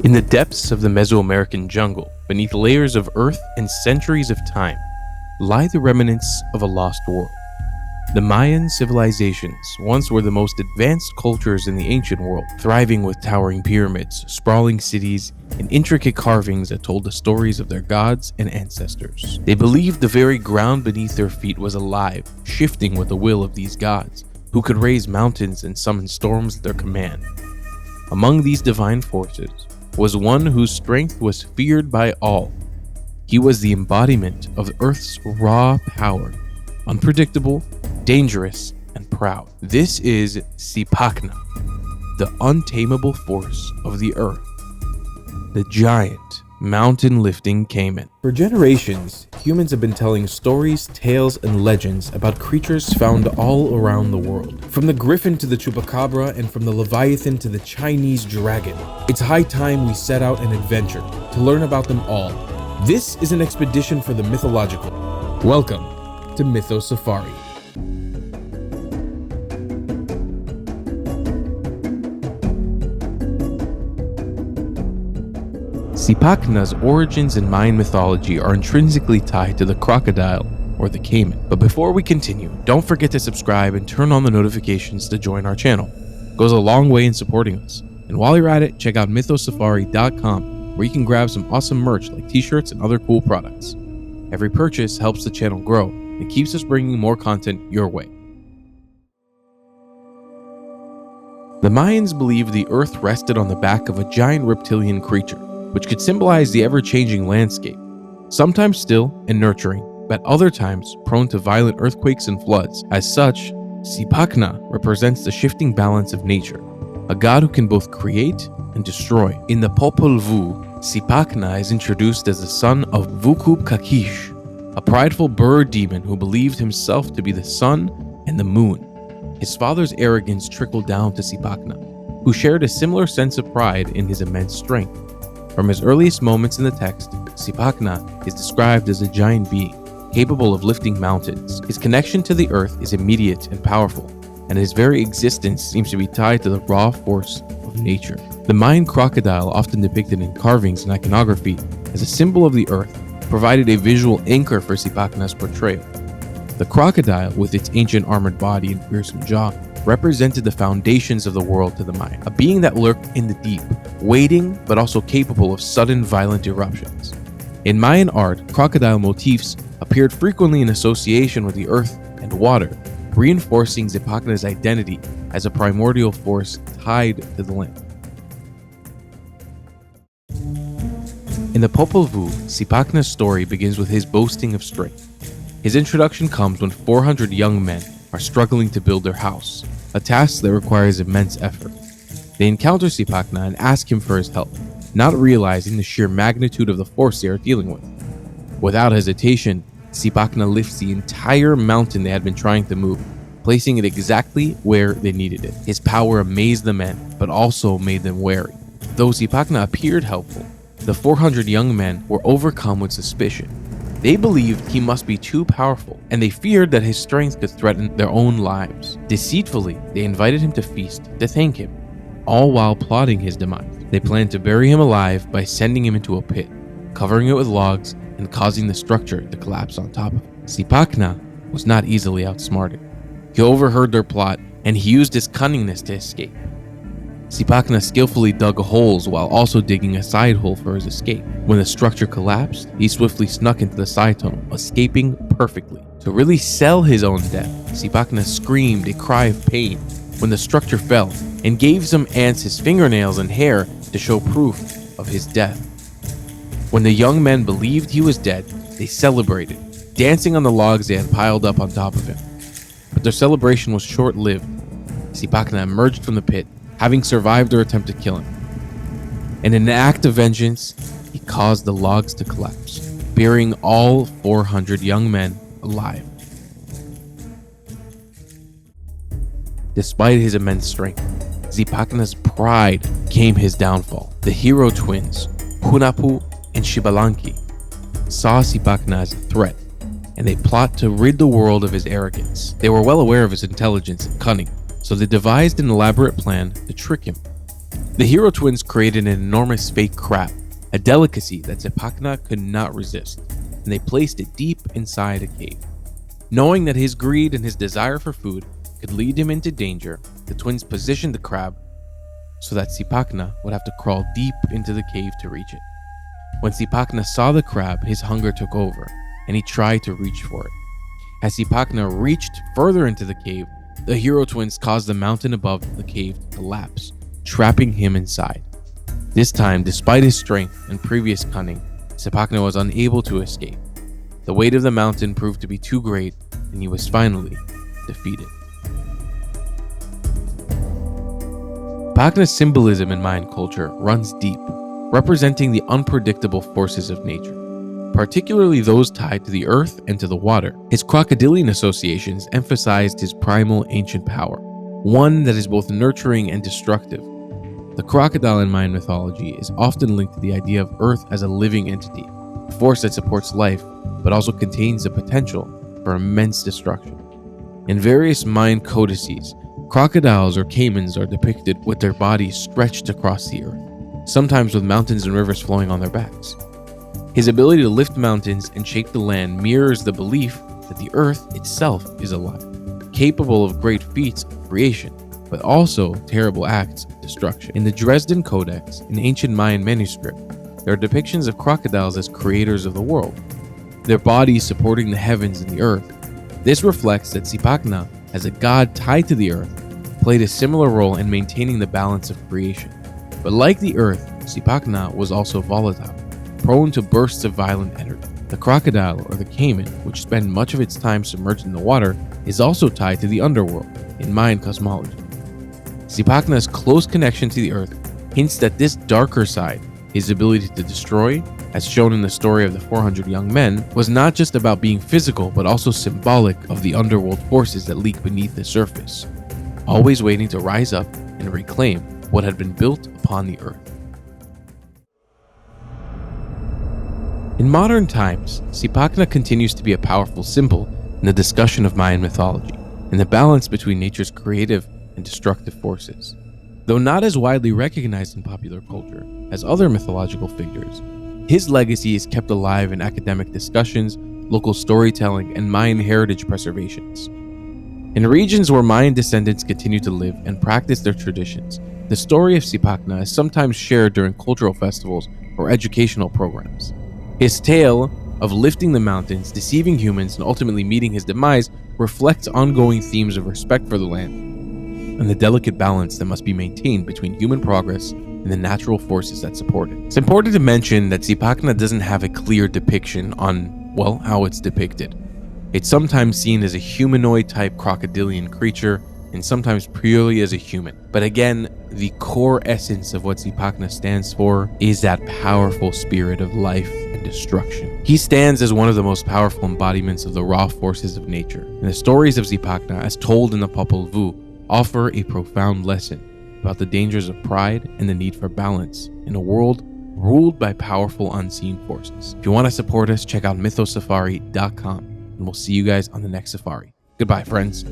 In the depths of the Mesoamerican jungle, beneath layers of earth and centuries of time, lie the remnants of a lost world. The Mayan civilizations once were the most advanced cultures in the ancient world, thriving with towering pyramids, sprawling cities, and intricate carvings that told the stories of their gods and ancestors. They believed the very ground beneath their feet was alive, shifting with the will of these gods, who could raise mountains and summon storms at their command. Among these divine forces was one whose strength was feared by all. He was the embodiment of Earth's raw power, unpredictable, dangerous, and proud. This is Zipacna, the untamable force of the earth, the giant mountain-lifting caiman. For generations, humans have been telling stories, tales, and legends about creatures found all around the world. From the griffin to the chupacabra, and from the leviathan to the Chinese dragon. It's high time we set out an adventure to learn about them all. This is an expedition for the mythological. Welcome to Mytho Safari. Zipacna's origins in Mayan mythology are intrinsically tied to the crocodile or the caiman. But before we continue, don't forget to subscribe and turn on the notifications to join our channel. It goes a long way in supporting us. And while you're at it, check out mythosafari.com where you can grab some awesome merch like t-shirts and other cool products. Every purchase helps the channel grow and keeps us bringing more content your way. The Mayans believed the earth rested on the back of a giant reptilian creature, which could symbolize the ever-changing landscape, sometimes still and nurturing, but other times prone to violent earthquakes and floods. As such, Zipacna represents the shifting balance of nature, a god who can both create and destroy. In the Popol Vuh, Zipacna is introduced as the son of Vukup-Kakish, a prideful bird demon who believed himself to be the sun and the moon. His father's arrogance trickled down to Zipacna, who shared a similar sense of pride in his immense strength. From his earliest moments in the text, Zipacna is described as a giant being, capable of lifting mountains. His connection to the earth is immediate and powerful, and his very existence seems to be tied to the raw force of nature. The Mayan crocodile, often depicted in carvings and iconography as a symbol of the earth, provided a visual anchor for Zipacna's portrayal. The crocodile, with its ancient armored body and fearsome jaw, represented the foundations of the world to the Mayan, a being that lurked in the deep, waiting but also capable of sudden violent eruptions. In Mayan art, crocodile motifs appeared frequently in association with the earth and water, reinforcing Zipacna's identity as a primordial force tied to the land. In the Popol Vuh, Zipacna's story begins with his boasting of strength. His introduction comes when 400 young men are struggling to build their house, a task that requires immense effort. They encounter Zipacna and ask him for his help, not realizing the sheer magnitude of the force they are dealing with. Without hesitation, Zipacna lifts the entire mountain they had been trying to move, placing it exactly where they needed it. His power amazed the men, but also made them wary. Though Zipacna appeared helpful, the 400 young men were overcome with suspicion. They believed he must be too powerful, and they feared that his strength could threaten their own lives. Deceitfully, they invited him to feast to thank him, all while plotting his demise. They planned to bury him alive by sending him into a pit, covering it with logs and causing the structure to collapse on top of him. Zipacna was not easily outsmarted. He overheard their plot, and he used his cunningness to escape. Zipacna skillfully dug holes while also digging a side hole for his escape. When the structure collapsed, he swiftly snuck into the side tunnel, escaping perfectly. To really sell his own death, Zipacna screamed a cry of pain when the structure fell and gave some ants his fingernails and hair to show proof of his death. When the young men believed he was dead, they celebrated, dancing on the logs they had piled up on top of him. But their celebration was short-lived. Zipacna emerged from the pit, having survived their attempt to kill him. And in an act of vengeance, he caused the logs to collapse, burying all 400 young men alive. Despite his immense strength, Zipacna's pride became his downfall. The hero twins, Hunahpu and Xbalanque, saw Zipacna as a threat, and they plot to rid the world of his arrogance. They were well aware of his intelligence and cunning, so they devised an elaborate plan to trick him. The hero twins created an enormous fake crab, a delicacy that Zipacna could not resist, and they placed it deep inside a cave. Knowing that his greed and his desire for food could lead him into danger, the twins positioned the crab so that Zipacna would have to crawl deep into the cave to reach it. When Zipacna saw the crab, his hunger took over, and he tried to reach for it. As Zipacna reached further into the cave, the hero twins caused the mountain above the cave to collapse, trapping him inside. This time, despite his strength and previous cunning, Zipacna was unable to escape. The weight of the mountain proved to be too great, and he was finally defeated. Zipacna's symbolism in Mayan culture runs deep, representing the unpredictable forces of nature, particularly those tied to the earth and to the water. His crocodilian associations emphasized his primal ancient power, one that is both nurturing and destructive. The crocodile in Mayan mythology is often linked to the idea of earth as a living entity, a force that supports life, but also contains the potential for immense destruction. In various Mayan codices, crocodiles or caimans are depicted with their bodies stretched across the earth, sometimes with mountains and rivers flowing on their backs. His ability to lift mountains and shake the land mirrors the belief that the earth itself is alive, capable of great feats of creation, but also terrible acts of destruction. In the Dresden Codex, an ancient Mayan manuscript, there are depictions of crocodiles as creators of the world, their bodies supporting the heavens and the earth. This reflects that Zipacna, as a god tied to the earth, played a similar role in maintaining the balance of creation. But like the earth, Zipacna was also volatile, prone to bursts of violent energy. The crocodile, or the caiman, which spent much of its time submerged in the water, is also tied to the underworld in Mayan cosmology. Zipacna's close connection to the earth hints that this darker side, his ability to destroy, as shown in the story of the 400 young men, was not just about being physical but also symbolic of the underworld forces that leak beneath the surface, always waiting to rise up and reclaim what had been built upon the earth. In modern times, Zipacna continues to be a powerful symbol in the discussion of Mayan mythology and the balance between nature's creative and destructive forces. Though not as widely recognized in popular culture as other mythological figures, his legacy is kept alive in academic discussions, local storytelling, and Mayan heritage preservations. In regions where Mayan descendants continue to live and practice their traditions, the story of Zipacna is sometimes shared during cultural festivals or educational programs. His tale of lifting the mountains, deceiving humans, and ultimately meeting his demise reflects ongoing themes of respect for the land and the delicate balance that must be maintained between human progress and the natural forces that support it. It's important to mention that Zipacna doesn't have a clear depiction on, well, how it's depicted. It's sometimes seen as a humanoid-type crocodilian creature and sometimes purely as a human. But again, the core essence of what Zipacna stands for is that powerful spirit of life and destruction. He stands as one of the most powerful embodiments of the raw forces of nature. And the stories of Zipacna, as told in the Popol Vuh, offer a profound lesson about the dangers of pride and the need for balance in a world ruled by powerful unseen forces. If you want to support us, check out mythosafari.com, and we'll see you guys on the next safari. Goodbye, friends.